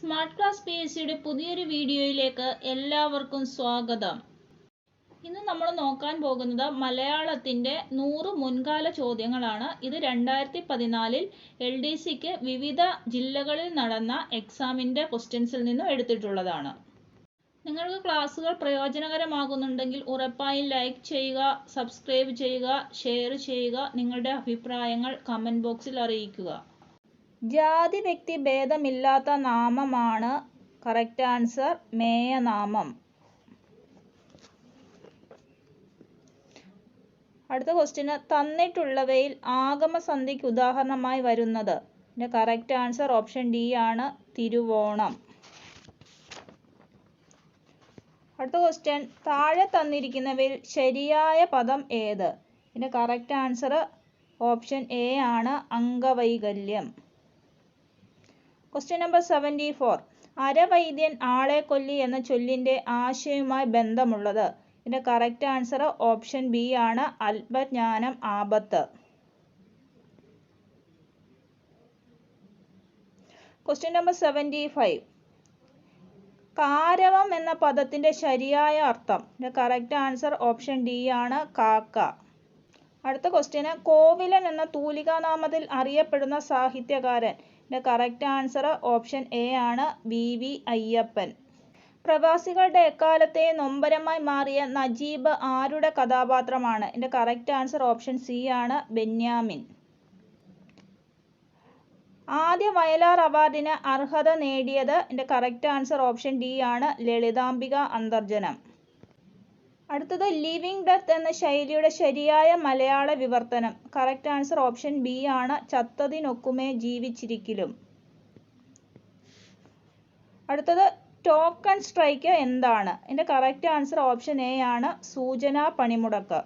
Smart class PSCയുടെ പുതിയൊരു വീഡിയോയിലേക്ക് എല്ലാവർക്കും സ്വാഗതം. ഇന്ന് നമ്മൾ നോക്കാൻ പോകുന്നത് മലയാളത്തിൻ്റെ 100 മുൻകാല ചോദ്യങ്ങളാണ്. ഇത് 2014 LDCക്ക് വിവിധ ജില്ലകളിൽ നടന്ന എക്സാമിൻ്റെ ക്വസ്റ്റ്യൻസിൽ നിന്നും എടുത്തിട്ടുള്ളതാണ്. നിങ്ങൾക്ക് ക്ലാസ്സുകൾ പ്രയോജനകരമാകുന്നുണ്ടെങ്കിൽ ഉറപ്പായും ലൈക്ക് ചെയ്യുക, സബ്സ്ക്രൈബ് ചെയ്യുക, ഷെയർ ചെയ്യുക, നിങ്ങളുടെ അഭിപ്രായങ്ങൾ കമൻറ്റ് ബോക്സിൽ അറിയിക്കുക. ജാതി വ്യക്തി ഭേദമില്ലാത്ത നാമമാണ് കറക്റ്റ് ആൻസർ മേയനാമം. അടുത്ത ക്വസ്റ്റ്യന് തന്നിട്ടുള്ളവയിൽ ആഗമസന്ധിക്ക് ഉദാഹരണമായി വരുന്നത്. ഇതിൻ്റെ കറക്റ്റ് ആൻസർ ഓപ്ഷൻ ഡി ആണ്, തിരുവോണം. അടുത്ത ക്വസ്റ്റ്യൻ താഴെ തന്നിരിക്കുന്നവയിൽ ശരിയായ പദം ഏത്? ഇതിൻ്റെ കറക്റ്റ് ആൻസർ ഓപ്ഷൻ എ ആണ്, അംഗവൈകല്യം. Question number 74. അരവൈദ്യൻ ആളെ കൊല്ലി എന്ന ചൊല്ലിൻ്റെ ആശയവുമായി ബന്ധമുള്ളത്. ഇതിൻ്റെ കറക്റ്റ് ആൻസർ ഓപ്ഷൻ ബി ആണ്, അല്പജ്ഞാനം ആപത്ത്. Question number 75. കാരവം എന്ന പദത്തിൻ്റെ ശരിയായ അർത്ഥം. ഇതിൻ്റെ കറക്റ്റ് ആൻസർ ഓപ്ഷൻ ഡി ആണ്, കാക്ക. അടുത്ത ക്വസ്റ്റ്യന് കോവിലൻ എന്ന തൂലികാനാമത്തിൽ അറിയപ്പെടുന്ന സാഹിത്യകാരൻ. ഇതിൻ്റെ കറക്റ്റ് ആൻസർ ഓപ്ഷൻ എ ആണ്, VV അയ്യപ്പൻ. പ്രവാസികളുടെ എക്കാലത്തെ നൊമ്പരമായി മാറിയ നജീബ് ആരുടെ കഥാപാത്രമാണ്? ഇതിൻ്റെ കറക്റ്റ് ആൻസർ ഓപ്ഷൻ സി ആണ്, ബെന്യാമിൻ. ആദ്യ വയലാർ അവാർഡിന് അർഹത നേടിയത്. ഇതിൻ്റെ കറക്റ്റ് ആൻസർ ഓപ്ഷൻ ഡി ആണ്, ലളിതാംബിക അന്തർജനം. അടുത്തത് ലിവിങ് ഡെത്ത് എന്ന ശൈലിയുടെ ശരിയായ മലയാള വിവർത്തനം. കറക്റ്റ് ആൻസർ ഓപ്ഷൻ ബി ആണ്, ചത്തതിനൊക്കുമേ ജീവിച്ചിരിക്കലും. അടുത്തത് ടോക്കൺ സ്ട്രൈക്ക് എന്താണ്? ഇതിൻ്റെ കറക്റ്റ് ആൻസർ ഓപ്ഷൻ എ ആണ്, സൂചനാ പണിമുടക്ക്.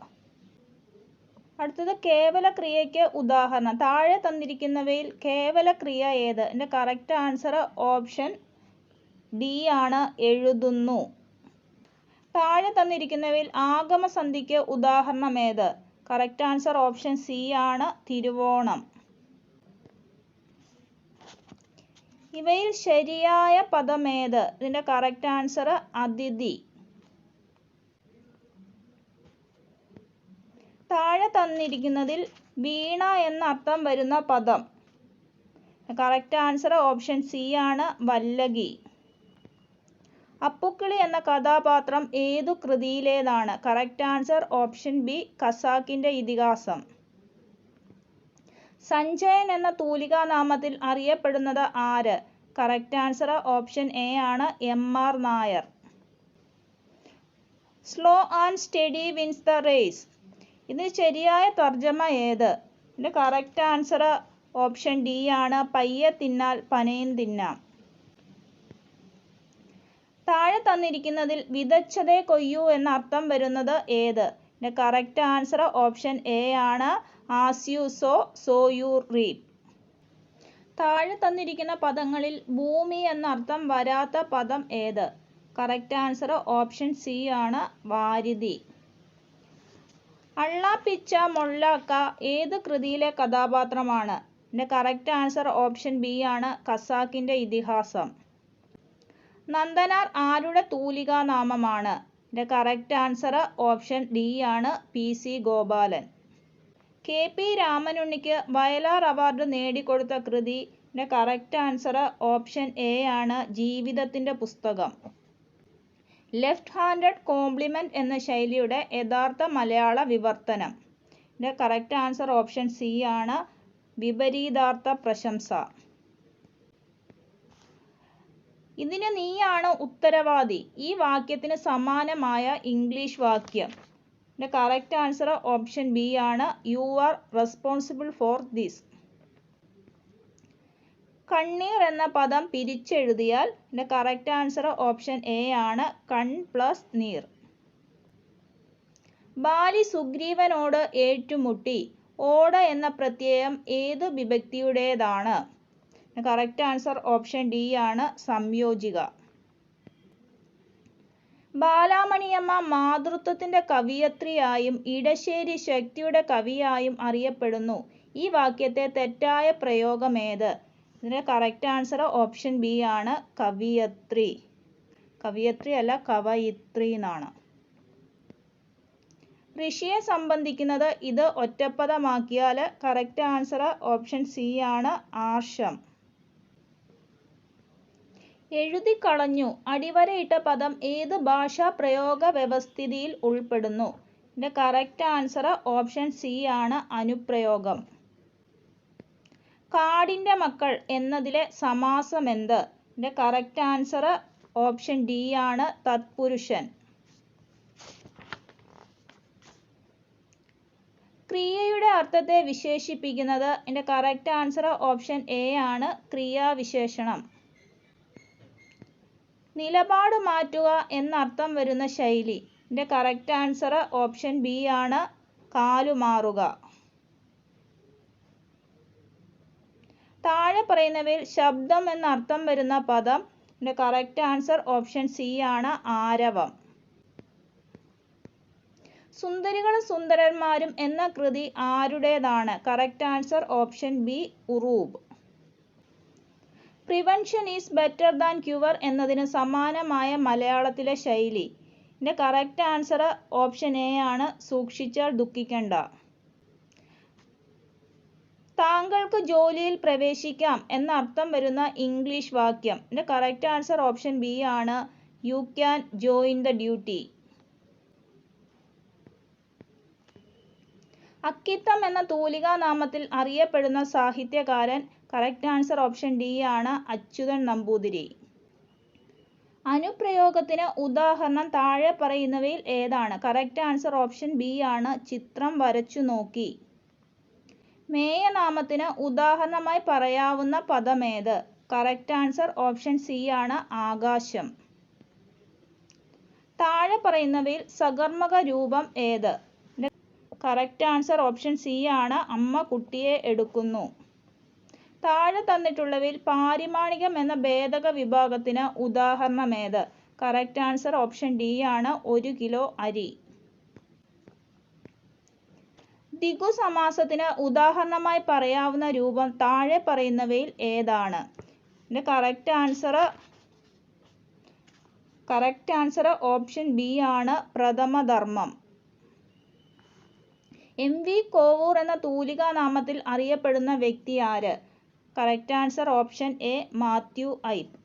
അടുത്തത് കേവലക്രിയയ്ക്ക് ഉദാഹരണം. താഴെ തന്നിരിക്കുന്നവയിൽ കേവലക്രിയ ഏത്? ഇതിൻ്റെ കറക്റ്റ് ആൻസർ ഓപ്ഷൻ ഡി ആണ്, എഴുതുന്നു. താഴെ തന്നിരിക്കുന്നവയിൽ ആഗമസന്ധിക്ക് ഉദാഹരണം ഏത്? കറക്റ്റ് ആൻസർ ഓപ്ഷൻ സി ആണ്, തിരുവോണം. ഇവയിൽ ശരിയായ പദം ഏത്? ഇതിൻ്റെ കറക്റ്റ് ആൻസർ അതിഥി. താഴെ തന്നിരിക്കുന്നതിൽ വീണ എന്ന അർത്ഥം വരുന്ന പദം. കറക്റ്റ് ആൻസർ ഓപ്ഷൻ സി ആണ്, വല്ലകി. അപ്പുക്കിളി എന്ന കഥാപാത്രം ഏതു കൃതിയിലേതാണ്? കറക്റ്റ് ആൻസർ ഓപ്ഷൻ ബി, ഖസാക്കിൻ്റെ ഇതിഹാസം. സഞ്ജയൻ എന്ന തൂലികാനാമത്തിൽ അറിയപ്പെടുന്നത് ആര്? കറക്റ്റ് ആൻസർ ഓപ്ഷൻ എ ആണ്, MR Nair. Slow and steady wins the race. ഇതിന് ശരിയായ തർജ്ജമ ഏത്? ഇതിൻ്റെ കറക്റ്റ് ആൻസർ ഓപ്ഷൻ ഡി ആണ്, പയ്യെ തിന്നാൽ പനയും തിന്നാം. താഴെ തന്നിരിക്കുന്നതിൽ വിതച്ചതേ കൊയ്യൂ എന്ന അർത്ഥം വരുന്നത് ഏത്? ഇതിൻ്റെ കറക്റ്റ് ആൻസർ ഓപ്ഷൻ എ ആണ്, as you so so you റീപ്പ്. താഴെ തന്നിരിക്കുന്ന പദങ്ങളിൽ ഭൂമി എന്ന അർത്ഥം വരാത്ത പദം ഏത്? കറക്റ്റ് ആൻസർ ഓപ്ഷൻ സി ആണ്, വാരിധി. അള്ളാപ്പിച്ച മൊള്ളാക്ക ഏത് കൃതിയിലെ കഥാപാത്രമാണ്? ഇതിൻ്റെ കറക്റ്റ് ആൻസർ ഓപ്ഷൻ ബി ആണ്, ഖസാക്കിൻ്റെ ഇതിഹാസം. നന്ദനാർ ആരുടെ തൂലികാനാമമാണ്? ഇതിൻ്റെ കറക്റ്റ് ആൻസർ ഓപ്ഷൻ ഡി ആണ്, PC ഗോപാലൻ. KP രാമനുണ്ണിക്ക് വയലാർ അവാർഡ് നേടിക്കൊടുത്ത കൃതി. ഇതിൻ്റെ കറക്റ്റ് ആൻസർ ഓപ്ഷൻ എ ആണ്, ജീവിതത്തിൻ്റെ പുസ്തകം. ലെഫ്റ്റ് ഹാൻഡഡ് കോംപ്ലിമെൻറ്റ് എന്ന ശൈലിയുടെ യഥാർത്ഥ മലയാള വിവർത്തനം. ഇതിൻ്റെ കറക്റ്റ് ആൻസർ ഓപ്ഷൻ സി ആണ്, വിപരീതാർത്ഥ പ്രശംസ. ഇതിന് നീയാണ് ഉത്തരവാദി. ഈ വാക്യത്തിന് സമാനമായ ഇംഗ്ലീഷ് വാക്യം. ഇതിൻ്റെ കറക്റ്റ് ആൻസർ ഓപ്ഷൻ ബി ആണ്, you are responsible for this. കണ്ണീർ എന്ന പദം പിരിച്ചെഴുതിയാൽ. ഇതിൻ്റെ കറക്റ്റ് ആൻസർ ഓപ്ഷൻ എ ആണ്, കൺ പ്ലസ് നീർ. ബാലി സുഗ്രീവനോട് ഏറ്റുമുട്ടി. ഓട എന്ന പ്രത്യയം ഏതു വിഭക്തിയുടേതാണ്? കറക്റ്റ് ആൻസർ ഓപ്ഷൻ ഡി ആണ്, സംയോജിക. ബാലാമണിയമ്മ മാതൃത്വത്തിൻ്റെ കവിയത്രിയായും ഇടശ്ശേരി ശക്തിയുടെ കവിയായും അറിയപ്പെടുന്നു. ഈ വാക്യത്തെ തെറ്റായ പ്രയോഗമേത്? ഇതിൻ്റെ കറക്റ്റ് ആൻസർ ഓപ്ഷൻ ബി ആണ് കവിയത്രി. കവിയത്രി അല്ല, കവയിത്രി എന്നാണ്. ഋഷിയെ സംബന്ധിക്കുന്നത് ഇത് ഒറ്റപ്പദമാക്കിയാൽ കറക്റ്റ് ആൻസർ ഓപ്ഷൻ സി ആണ് ആർഷം. എഴുതിക്കളഞ്ഞു അടിവരയിട്ട പദം ഏത് ഭാഷാ പ്രയോഗ വ്യവസ്ഥിതിയിൽ ഉൾപ്പെടുന്നു? ഇതിൻ്റെ കറക്റ്റ് ആൻസർ ഓപ്ഷൻ സി ആണ് അനുപ്രയോഗം. കാടിൻ്റെ മക്കൾ എന്നതിലെ സമാസം എന്ത്? ഇതിൻ്റെ കറക്റ്റ് ആൻസർ ഓപ്ഷൻ ഡി ആണ് തത്പുരുഷൻ. ക്രിയയുടെ അർത്ഥത്തെ വിശേഷിപ്പിക്കുന്നത്? ഇതിൻ്റെ കറക്റ്റ് ആൻസർ ഓപ്ഷൻ എ ആണ് ക്രിയാവിശേഷണം. നിലപാട് മാറ്റുക എന്നർത്ഥം വരുന്ന ശൈലി? ഇതിൻ്റെ കറക്റ്റ് ആൻസർ ഓപ്ഷൻ ബി ആണ് കാലുമാറുക. താഴെ പറയുന്നവയിൽ ശബ്ദം എന്നർത്ഥം വരുന്ന പദം? ഇതിൻ്റെ കറക്റ്റ് ആൻസർ ഓപ്ഷൻ സി ആണ് ആരവം. സുന്ദരികളും സുന്ദരന്മാരും എന്ന കൃതി ആരുടേതാണ്? Correct answer option B Uroob. Prevention is better than cure എന്നതിന് സമാനമായ മലയാളത്തിലെ ശൈലി? ഇതിൻ്റെ കറക്റ്റ് ആൻസർ ഓപ്ഷൻ എ ആണ് സൂക്ഷിച്ചാൽ ദുഃഖിക്കണ്ട. താങ്കൾക്ക് ജോലിയിൽ പ്രവേശിക്കാം എന്നർത്ഥം വരുന്ന ഇംഗ്ലീഷ് വാക്യം? ഇതിൻ്റെ കറക്റ്റ് ആൻസർ ഓപ്ഷൻ ബി ആണ് you can join the duty. Akkitham എന്ന തൂലികാനാമത്തിൽ അറിയപ്പെടുന്ന സാഹിത്യകാരൻ? കറക്റ്റ് ആൻസർ ഓപ്ഷൻ ഡി ആണ് അച്യുതൻ നമ്പൂതിരി. അനുപ്രയോഗത്തിന് ഉദാഹരണം താഴെ പറയുന്നവയിൽ ഏതാണ്? കറക്റ്റ് ആൻസർ ഓപ്ഷൻ ബി ആണ് ചിത്രം വരച്ചു നോക്കി. മേയനാമത്തിന് ഉദാഹരണമായി പറയാവുന്ന പദമേത്? കറക്റ്റ് ആൻസർ ഓപ്ഷൻ സി ആണ് ആകാശം. താഴെ പറയുന്നവയിൽ സകർമ്മക രൂപം ഏത്? കറക്റ്റ് ആൻസർ ഓപ്ഷൻ സി ആണ് അമ്മ കുട്ടിയെ എടുക്കുന്നു. താഴെ തന്നിട്ടുള്ളവയിൽ പാരിമാണികം എന്ന ഭേദക വിഭാഗത്തിന് ഉദാഹരണമേത്? കറക്റ്റ് ആൻസർ ഓപ്ഷൻ ഡി ആണ് 1 കിലോ അരി. ദ്വിഗു സമാസത്തിന് ഉദാഹരണമായി പറയാവുന്ന രൂപം താഴെ പറയുന്നവയിൽ ഏതാണ്? ഇതിൻ്റെ കറക്റ്റ് ആൻസർ ഓപ്ഷൻ ബി ആണ് പ്രഥമധർമ്മം. എം വി കോവൂർ എന്ന തൂലികാനാമത്തിൽ അറിയപ്പെടുന്ന വ്യക്തി ആര്? Correct answer option A Mathew Ipe.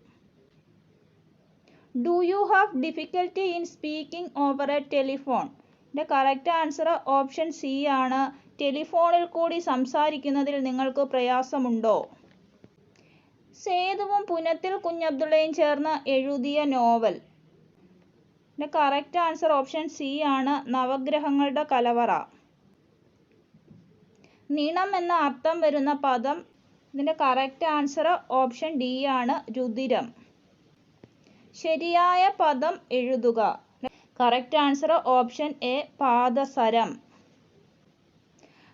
Do you have difficulty in speaking over A telephone? ഇതിൻ്റെ കറക്റ്റ് ആൻസർ ഓപ്ഷൻ സി ആണ് ടെലിഫോണിൽ കൂടി സംസാരിക്കുന്നതിൽ നിങ്ങൾക്ക് പ്രയാസമുണ്ടോ? സേതുവും പുനത്തിൽ കുഞ്ഞബ്ദുള്ളയും ചേർന്ന് എഴുതിയ നോവൽ? ഇതിൻ്റെ കറക്റ്റ് ആൻസർ ഓപ്ഷൻ സി ആണ് നവഗ്രഹങ്ങളുടെ കലവറ. നിണം എന്ന അർത്ഥം വരുന്ന പദം? ഇതിൻ്റെ കറക്റ്റ് ആൻസർ ഓപ്ഷൻ ഡി ആണ് രുധിരം. ശരിയായ പദം എഴുതുക. കറക്റ്റ് ആൻസർ ഓപ്ഷൻ എ പാദസരം.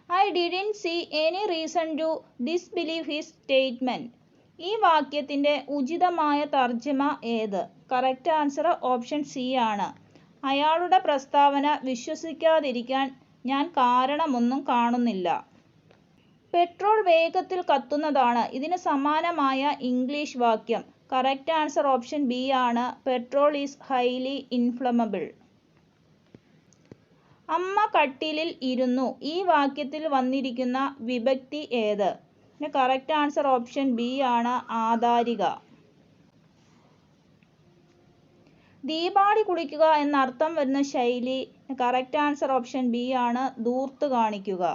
I didn't see any reason to disbelieve his statement. ഈ വാക്യത്തിൻ്റെ ഉചിതമായ തർജ്ജമ ഏത്? കറക്റ്റ് ആൻസർ ഓപ്ഷൻ സി ആണ് അയാളുടെ പ്രസ്താവന വിശ്വസിക്കാതിരിക്കാൻ ഞാൻ കാരണമൊന്നും കാണുന്നില്ല. പെട്രോൾ വേഗത്തിൽ കത്തുന്നതാണ് ഇതിന് സമാനമായ ഇംഗ്ലീഷ് വാക്യം? കറക്റ്റ് ആൻസർ ഓപ്ഷൻ ബി ആണ് പെട്രോൾ ഈസ് ഹൈലി ഇൻഫ്ലമബിൾ. അമ്മ കട്ടിലിൽ ഇരുന്നു. ഈ വാക്യത്തിൽ വന്നിരിക്കുന്ന വിഭക്തി ഏത്? കറക്റ്റ് ആൻസർ ഓപ്ഷൻ ബി ആണ് ആധാരിക. ദീപാവലി കുളിക്കുക എന്നർത്ഥം വരുന്ന ശൈലി? കറക്റ്റ് ആൻസർ ഓപ്ഷൻ ബി ആണ് ധൂർത്ത് കാണിക്കുക.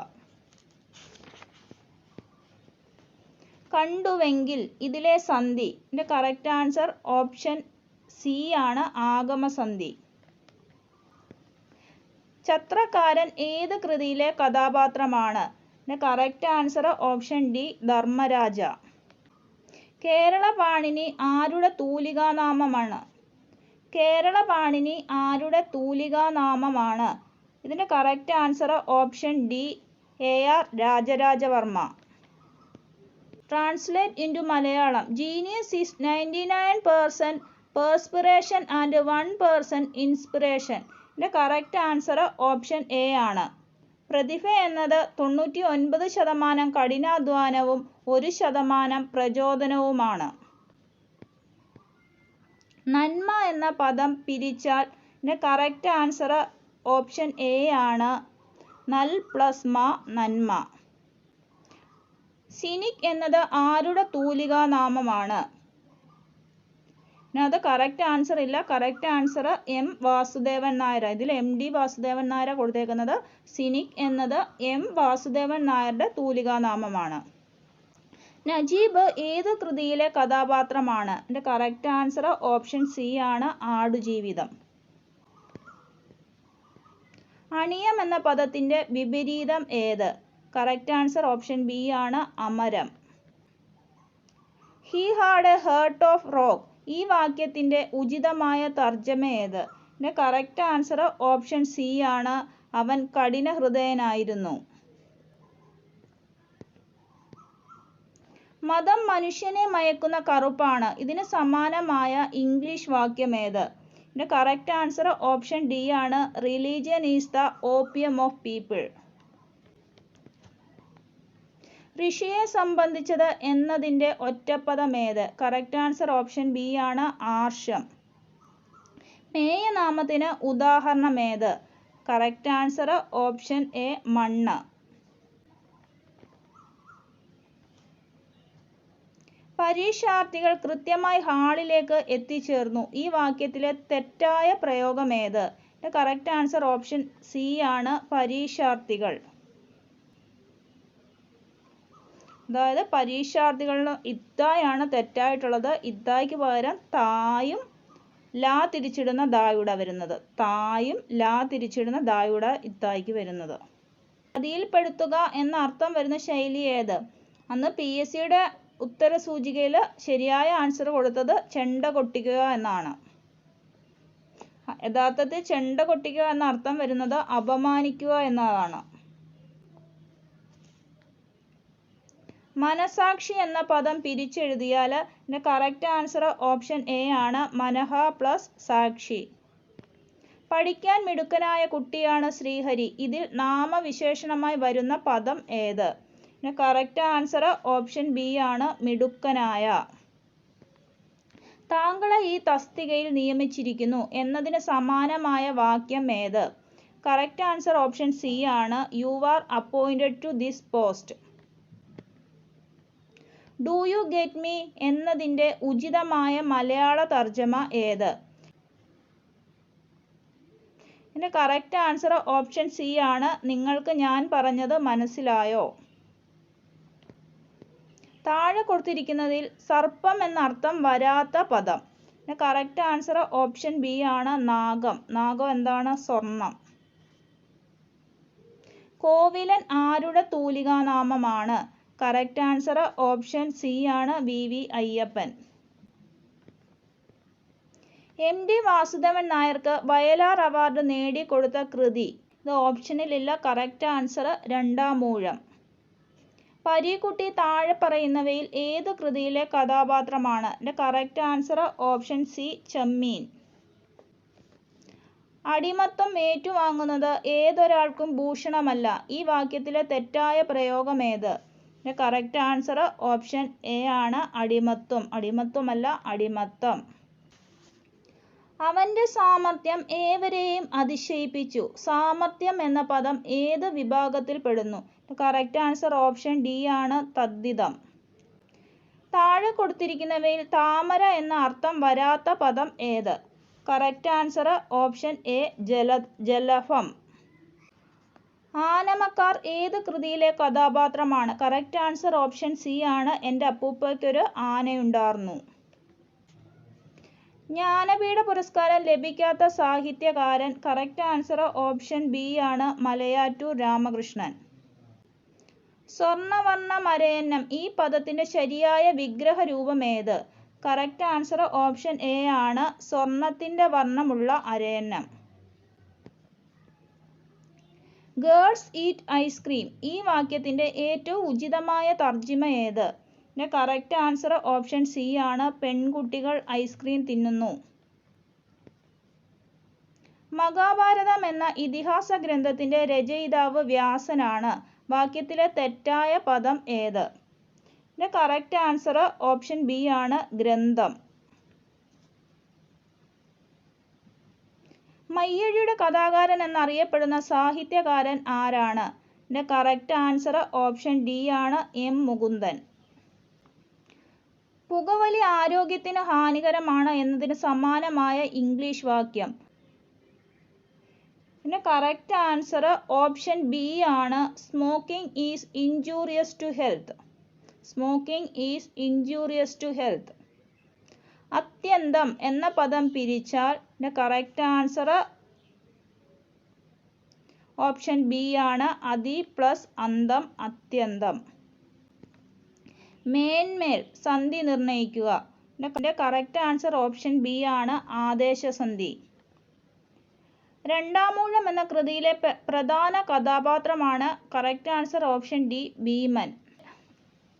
കണ്ടുവെങ്കിൽ ഇതിലെ സന്ധി? കറക്റ്റ് ആൻസർ ഓപ്ഷൻ സി ആണ് ആഗമസന്ധി. ഛത്രക്കാരൻ ഏത് കൃതിയിലെ കഥാപാത്രമാണ്? Correct answer option D Dharmaraja. Kerala Panini ആരുടെ തൂലികാനാമമാണ്? കേരളപാണിനി ആരുടെ തൂലികാനാമമാണ്? ഇതിൻ്റെ correct answer option D AR Raja Raja Varma. Translate into Malayalam. Genius is 99% perspiration and 1% inspiration. ഇതിൻ്റെ കറക്റ്റ് ആൻസർ ഓപ്ഷൻ എ ആണ്. പ്രതിഭ എന്നത് 99% കഠിനാധ്വാനവും 1% പ്രചോദനവുമാണ്. നന്മ എന്ന പദം പിരിച്ചാൽ കറക്റ്റ് ആൻസർ ഓപ്ഷൻ എ ആണ്. നൽ പ്ലസ് മ, നന്മ. സിനിക് എന്നത് ആരുടെ തൂലികാനാമമാണ്? അത് കറക്റ്റ് ആൻസർ ഇല്ല. Correct answer M Vasudevan Nair. ഇതിൽ എം ഡി വാസുദേവൻ നായർ കൊടുത്തേക്കുന്നത്. സിനിക് എന്നത് എം വാസുദേവൻ നായരുടെ തൂലികാനാമമാണ്. നജീബ് ഏത് കൃതിയിലെ കഥാപാത്രമാണ്? എൻ്റെ കറക്റ്റ് ആൻസർ ഓപ്ഷൻ സി ആണ്, ആടുജീവിതം. അണിയം എന്ന പദത്തിന്റെ വിപരീതം ഏത്? കറക്റ്റ് ആൻസർ ഓപ്ഷൻ ബി ആണ്, അമരം. He had a heart of rock. ഈ വാക്യത്തിന്റെ ഉചിതമായ തർജ്ജമ ഏത്? ഇതിന്റെ കറക്റ്റ് ആൻസർ ഓപ്ഷൻ സി ആണ്, അവൻ കഠിന ഹൃദയനായിരുന്നു. മതം മനുഷ്യനെ മയക്കുന്ന കറുപ്പാണ്. ഇതിന് സമാനമായ ഇംഗ്ലീഷ് വാക്യം ഏത്? ഇതിന്റെ കറക്റ്റ് ആൻസർ ഓപ്ഷൻ ഡി ആണ്, religion is the opium of people. ഋഷിയെ സംബന്ധിച്ചത് എന്നതിന്റെ ഒറ്റപ്പദം ഏത്? കറക്റ്റ് ആൻസർ ഓപ്ഷൻ ബി ആണ്, ആർഷം. മേയനാമത്തിന് ഉദാഹരണം ഏത്? കറക്റ്റ് ആൻസർ ഓപ്ഷൻ എ, മണ്ണ്. പരീക്ഷാർത്ഥികൾ കൃത്യമായി ഹാളിലേക്ക് എത്തിച്ചേർന്നു. ഈ വാക്യത്തിലെ തെറ്റായ പ്രയോഗം ഏത്? കറക്റ്റ് ആൻസർ ഓപ്ഷൻ സി ആണ്, പരീക്ഷാർത്ഥികൾ. അതായത് പരീക്ഷാർത്ഥികളിൽ ഇത്തായാണ് തെറ്റായിട്ടുള്ളത്. ഇത്തായ്ക്ക് പകരം തായും ലാ തിരിച്ചിടുന്ന ദായുടെ വരുന്നത്. തായും ലാ തിരിച്ചിടുന്ന ദായുടെ ഇത്തായ്ക്ക് വരുന്നത്. പതിയിൽപ്പെടുത്തുക എന്ന അർത്ഥം വരുന്ന ശൈലി ഏത്? അന്ന് PSCയുടെ ഉത്തര സൂചികയിൽ ശരിയായ ആൻസർ കൊടുത്തത് ചെണ്ട കൊട്ടിക്കുക എന്നാണ്. യഥാർത്ഥത്തിൽ ചെണ്ട കൊട്ടിക്കുക എന്ന അർത്ഥം വരുന്നത് അപമാനിക്കുക എന്നതാണ്. മനസാക്ഷി എന്ന പദം പിരിച്ചെഴുതിയാൽ കറക്റ്റ് ആൻസർ ഓപ്ഷൻ എ ആണ്, മനഃ പ്ലസ് സാക്ഷി. പഠിക്കാൻ മിടുക്കനായ കുട്ടിയാണ് ശ്രീഹരി. ഇതിൽ നാമവിശേഷണമായി വരുന്ന പദം ഏത്? കറക്റ്റ് ആൻസർ ഓപ്ഷൻ ബി ആണ്, മിടുക്കനായ. താങ്കളെ ഈ തസ്തികയിൽ നിയമിച്ചിരിക്കുന്നു എന്നതിന് സമാനമായ വാക്യം ഏത്? കറക്റ്റ് ആൻസർ ഓപ്ഷൻ സി ആണ്, you are appointed to this post. Do you get me എന്നതിന്റെ ഉചിതമായ മലയാള തർജ്ജമ ഏത്? ഇതിന്റെ കറക്റ്റ് ആൻസർ ഓപ്ഷൻ സി ആണ്, നിങ്ങൾക്ക് ഞാൻ പറഞ്ഞത് മനസ്സിലായോ. താഴെ കൊടുത്തിരിക്കുന്നതിൽ സർപ്പം എന്നർത്ഥം വരാത്ത പദം. കറക്റ്റ് ആൻസർ ഓപ്ഷൻ ബി ആണ്, നാഗം. നാഗം എന്താണ്? സ്വർണം. കോവിലൻ ആരുടെ തൂലികാനാമമാണ്? കറക്റ്റ് ആൻസർ ഓപ്ഷൻ സി ആണ്, VV അയ്യപ്പൻ. MD വാസുദേവൻ നായർക്ക് വയലാർ അവാർഡ് നേടിക്കൊടുത്ത കൃതി? ഇത് ഓപ്ഷനിലില്ല. Correct answer Randamoozham. പരീക്കുട്ടി താഴെ പറയുന്നവയിൽ ഏത് കൃതിയിലെ കഥാപാത്രമാണ്? കറക്റ്റ് ആൻസർ ഓപ്ഷൻ സി, ചെമ്മീൻ. അടിമത്തം ഏറ്റുവാങ്ങുന്നത് ഏതൊരാൾക്കും ഭൂഷണമല്ല. ഈ വാക്യത്തിലെ തെറ്റായ പ്രയോഗം ഏത്? കറക്റ്റ് ആൻസർ ഓപ്ഷൻ എ ആണ്, അടിമത്വം. അടിമത്വമല്ല, അടിമത്തം. അവന്റെ സാമർത്ഥ്യം ഏവരെയും അതിശയിപ്പിച്ചു. സാമർത്ഥ്യം എന്ന പദം ഏത് വിഭാഗത്തിൽ പെടുന്നു? കറക്റ്റ് ആൻസർ ഓപ്ഷൻ ഡി ആണ്, തദ്ധിതം. താഴെ കൊടുത്തിരിക്കുന്നവയിൽ താമര എന്ന അർത്ഥം വരാത്ത പദം ഏത്? കറക്റ്റ് ആൻസർ ഓപ്ഷൻ എ, ജലഫം. ആനമക്കാർ ഏത് കൃതിയിലെ കഥാപാത്രമാണ്? കറക്റ്റ് ആൻസർ ഓപ്ഷൻ സി ആണ്, എൻ്റെ അപ്പൂപ്പയ്ക്കൊരു ആനയുണ്ടാർന്നു. ജ്ഞാനപീഠ പുരസ്കാരം ലഭിക്കാത്ത സാഹിത്യകാരൻ? കറക്റ്റ് ആൻസർ ഓപ്ഷൻ ബി ആണ്, മലയാറ്റൂർ രാമകൃഷ്ണൻ. സ്വർണവർണ്ണ മരയന്നം ഈ പദത്തിന്റെ ശരിയായ വിഗ്രഹ രൂപം ഏത്? കറക്റ്റ് ആൻസർ ഓപ്ഷൻ എ ആണ്, സ്വർണത്തിന്റെ വർണ്ണമുള്ള അരയന്നം. ഗേൾസ് ഈറ്റ് ഐസ്ക്രീം ഈ വാക്യത്തിന്റെ ഏറ്റവും ഉചിതമായ തർജ്ജിമ ഏത്? കറക്റ്റ് ആൻസർ ഓപ്ഷൻ സി ആണ്, പെൺകുട്ടികൾ ഐസ്ക്രീം തിന്നുന്നു. മഹാഭാരതം എന്ന ഇതിഹാസ ഗ്രന്ഥത്തിന്റെ രചയിതാവ് വ്യാസനാണ്. വാക്യത്തിലെ തെറ്റായ പദം ഏത്? ഇതിന്റെ കറക്റ്റ് ആൻസർ ഓപ്ഷൻ ബി ആണ്, ഗ്രന്ഥം. മയ്യഴിയുടെ കഥാകാരൻ എന്നറിയപ്പെടുന്ന സാഹിത്യകാരൻ ആരാണ്? ഇതിന്റെ കറക്റ്റ് ആൻസർ ഓപ്ഷൻ ഡി ആണ്, എം മുകുന്ദൻ. പുകവലി ആരോഗ്യത്തിന് ഹാനികരമാണ് എന്നതിന് സമാനമായ ഇംഗ്ലീഷ് വാക്യം. ഇതിന്റെ കറക്റ്റ് ആൻസർ ഓപ്ഷൻ ബി ആണ്, smoking is injurious to health. Smoking is injurious to health. അത്യന്തം എന്ന പദം പിരിച്ചാൽ ഇതിന്റെ കറക്റ്റ് ആൻസർ ഓപ്ഷൻ ബി ആണ്, അതി പ്ലസ് അന്തം, അത്യന്തം. മേന്മേൽ സന്ധി നിർണയിക്കുക. ഇതിന്റെ കറക്റ്റ് ആൻസർ ഓപ്ഷൻ ബി ആണ്, ആദേശസന്ധി. രണ്ടാമൂഴം എന്ന കൃതിയിലെ പ്രധാന കഥാപാത്രമാണ്? കറക്റ്റ് ആൻസർ ഓപ്ഷൻ ഡി, ഭീമൻ.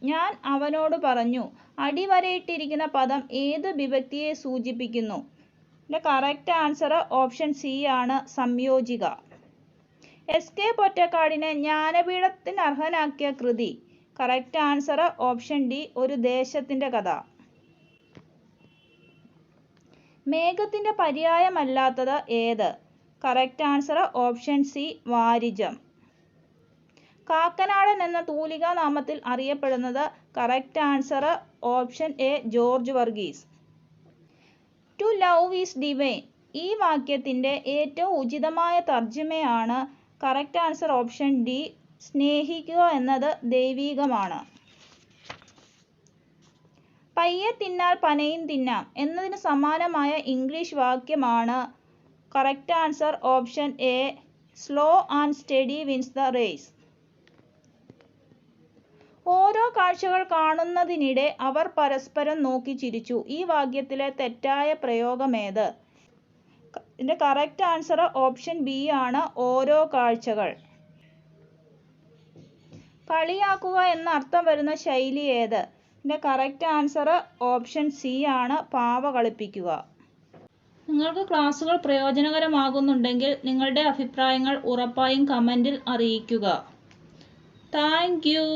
ഞാൻ അവനോട് പറഞ്ഞു. അടിവരയിട്ടിരിക്കുന്ന പദം ഏത് വിഭക്തിയെ സൂചിപ്പിക്കുന്നു? ഇതിന്റെ കറക്റ്റ് ആൻസർ ഓപ്ഷൻ സി ആണ്, സംയോജിക. എസ്.കെ. പൊറ്റക്കാടിനെ ജ്ഞാനപീഠത്തിന് അർഹനാക്കിയ കൃതി? കറക്റ്റ് ആൻസർ ഓപ്ഷൻ ഡി, ഒരു ദേശത്തിന്റെ കഥ. മേഘത്തിന്റെ പര്യായമല്ലാത്തത് ഏത്? കറക്റ്റ് ആൻസർ ഓപ്ഷൻ സി, വാരിജം. കാക്കനാടൻ എന്ന തൂലികാ നാമത്തിൽ അറിയപ്പെടുന്നത്? Correct answer option A, George Varghese. To love is divine. ഈ വാക്യത്തിന്റെ ഏറ്റവും ഉചിതമായ തർജ്ജിമയാണ്? കറക്റ്റ് ആൻസർ ഓപ്ഷൻ ഡി, സ്നേഹിക്കുക എന്നത് ദൈവീകമാണ്. പയ്യെ തിന്നാൽ പനയും തിന്നാം എന്നതിന് സമാനമായ ഇംഗ്ലീഷ് വാക്യമാണ്? Correct answer option A, slow and steady wins the race. ഓരോ കാഴ്ചകൾ കാണുന്നതിനിടെ അവർ പരസ്പരം നോക്കി ചിരിച്ചു. ഈ വാക്യത്തിലെ തെറ്റായ പ്രയോഗമേത്? ഇതിന്റെ കറക്റ്റ് ആൻസർ ഓപ്ഷൻ ബി ആണ്, ഓരോ കാഴ്ചകൾ. കളിയാക്കുക എന്ന അർത്ഥം വരുന്ന ശൈലി ഏത്? ഇതിന്റെ കറക്റ്റ് ആൻസർ ഓപ്ഷൻ സി ആണ്, പാവ കളിപ്പിക്കുക. നിങ്ങൾക്ക് ക്ലാസുകൾ പ്രയോജനകരമാകുന്നുണ്ടെങ്കിൽ നിങ്ങളുടെ അഭിപ്രായങ്ങൾ ഉറപ്പായും കമന്റിൽ അറിയിക്കുക. Thank you.